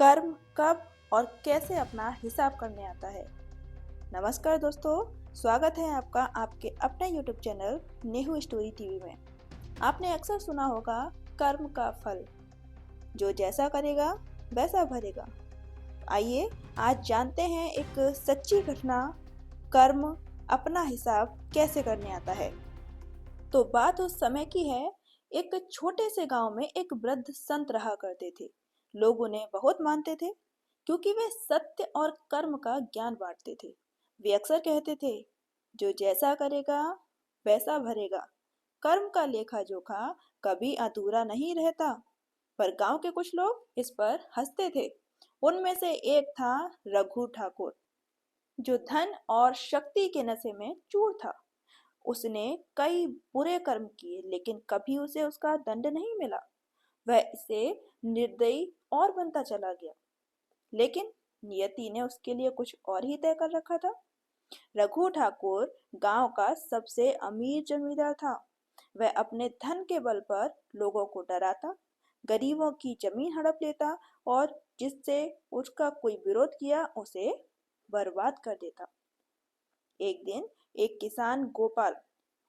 कर्म कब और कैसे अपना हिसाब करने आता है। नमस्कार दोस्तों, स्वागत है आपका आपके अपने YouTube channel Nehu story TV में। आपने अक्सर सुना होगा कर्म का फल, जो जैसा करेगा वैसा भरेगा। आइए आज जानते हैं एक सच्ची घटना, कर्म अपना हिसाब कैसे करने आता है। तो बात उस समय की है। एक छोटे से गांव में एक वृद्ध संत रहा करते थे। लोग उन्हें बहुत मानते थे क्योंकि वे सत्य और कर्म का ज्ञान बांटते थे। वे अक्सर कहते थे, जो जैसा करेगा वैसा भरेगा। कर्म का लेखा जोखा कभी अधूरा नहीं रहता। पर गांव के कुछ लोग इस पर हंसते थे। उनमें से एक था रघु ठाकुर, जो धन और शक्ति के नशे में चूर था। उसने कई बुरे कर्म किए, लेकिन कभी उसे उसका दंड नहीं मिला। वह इसे निर्दयी और बनता चला गया। लेकिन नियति ने उसके लिए कुछ और ही तय कर रखा था। रघु ठाकुर गांव का सबसे अमीर जमींदार था। वह अपने धन के बल पर लोगों को डराता, गरीबों की जमीन हड़प लेता और जिससे उसका कोई विरोध किया उसे बर्बाद कर देता। एक दिन एक किसान गोपाल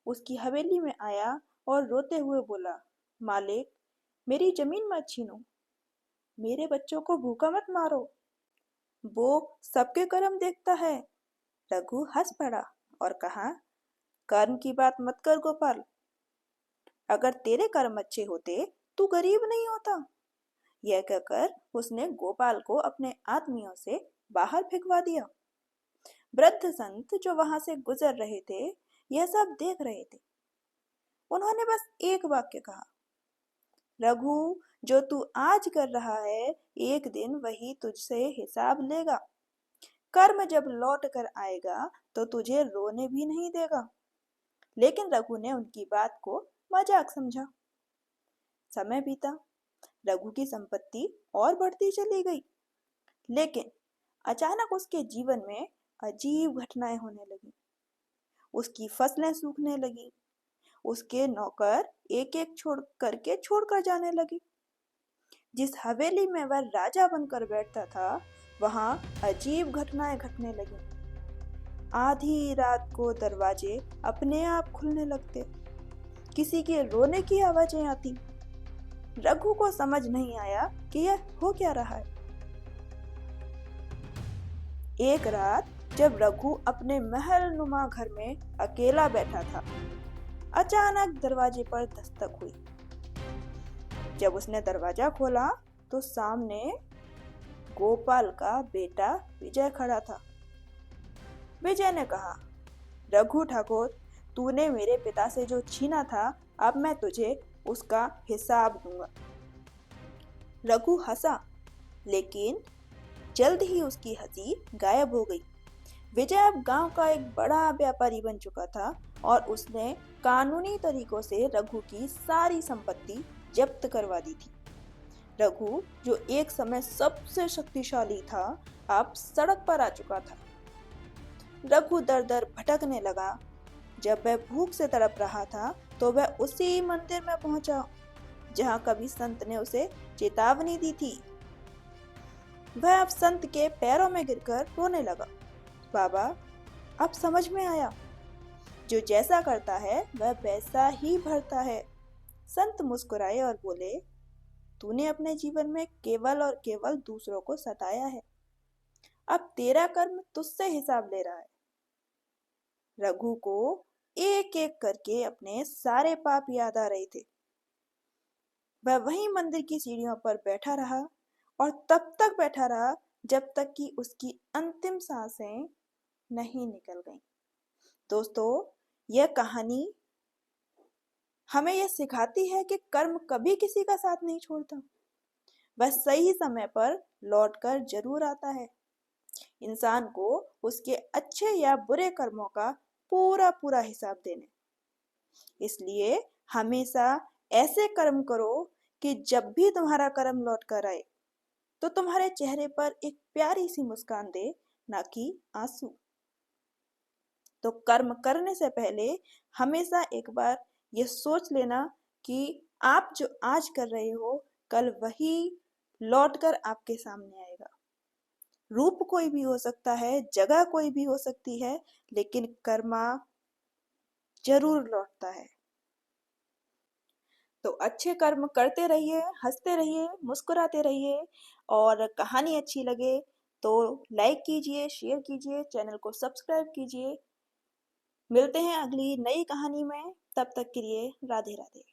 उसकी हवेली में आया और रोते हुए बोला, मालिक, मेरी जमीन मत छीनो, मेरे बच्चों को भूखा मत मारो। वो सबके कर्म देखता है। रघु हंस पड़ा और कहा, कर्म की बात मत कर गोपाल। अगर तेरे कर्म अच्छे होते तू गरीब नहीं होता। यह कहकर उसने गोपाल को अपने आदमियों से बाहर फेंकवा दिया। वृद्ध संत जो वहां से गुजर रहे थे, यह सब देख रहे थे। उन्होंने बस एक वाक्य कहा, रघु, जो तू आज कर रहा है, एक दिन वही तुझसे हिसाब लेगा। कर्म जब लौट कर आएगा तो तुझे रोने भी नहीं देगा। लेकिन रघु ने उनकी बात को मजाक समझा। समय बीता, रघु की संपत्ति और बढ़ती चली गई। लेकिन अचानक उसके जीवन में अजीब घटनाएं होने लगी। उसकी फसलें सूखने लगी। उसके नौकर एक एक छोड़कर जाने लगे। जिस हवेली में वह राजा बनकर बैठता था, वहां अजीब घटनाएं घटने लगी। आधी रात को दरवाजे अपने आप खुलने लगते। किसी के रोने की आवाजें आती। रघु को समझ नहीं आया कि यह हो क्या रहा है। एक रात जब रघु अपने महल नुमा घर में अकेला बैठा था, अचानक दरवाजे पर दस्तक हुई। जब उसने दरवाजा खोला तो सामने गोपाल का बेटा विजय खड़ा था। विजय ने कहा, रघु ठाकुर, तूने मेरे पिता से जो छीना था, अब मैं तुझे उसका हिसाब दूंगा। रघु हंसा, लेकिन जल्द ही उसकी हंसी गायब हो गई। विजय अब गांव का एक बड़ा व्यापारी बन चुका था और उसने कानूनी तरीकों से रघु की सारी संपत्ति जब्त करवा दी थी। रघु, जो एक समय सबसे शक्तिशाली था, अब सड़क पर आ चुका था। रघु दर दर भटकने लगा। जब वह भूख से तड़प रहा था तो वह उसी मंदिर में पहुंचा जहां कभी संत ने उसे चेतावनी दी थी। वह अब संत के पैरों में गिरकर रोने लगा। बाबा, अब समझ में आया, जो जैसा करता है वह वैसा ही भरता है। संत मुस्कुराए और बोले, तूने अपने जीवन में केवल और केवल दूसरों को सताया है। अब तेरा कर्म तुझसे हिसाब ले रहा है। रघु को एक एक करके अपने सारे पाप याद आ रहे थे। वह वहीं मंदिर की सीढ़ियों पर बैठा रहा और तब तक बैठा रहा जब तक कि उसकी अंतिम सांसें नहीं निकल गईं। दोस्तों, यह कहानी हमें यह सिखाती है कि कर्म कभी किसी का साथ नहीं छोड़ता। वह सही समय पर लौटकर जरूर आता है, इंसान को उसके अच्छे या बुरे कर्मों का पूरा पूरा हिसाब देने। इसलिए हमेशा ऐसे कर्म करो कि जब भी तुम्हारा कर्म लौट कर आए तो तुम्हारे चेहरे पर एक प्यारी सी मुस्कान दे, ना कि आंसू। तो कर्म करने से पहले हमेशा एक बार ये सोच लेना कि आप जो आज कर रहे हो, कल वही लौट कर आपके सामने आएगा। रूप कोई भी हो सकता है, जगह कोई भी हो सकती है, लेकिन कर्मा जरूर लौटता है। तो अच्छे कर्म करते रहिए, हंसते रहिए, मुस्कुराते रहिए। और कहानी अच्छी लगे तो लाइक कीजिए, शेयर कीजिए, चैनल को सब्सक्राइब कीजिए। मिलते हैं अगली नई कहानी में, तब तक के लिए राधे राधे।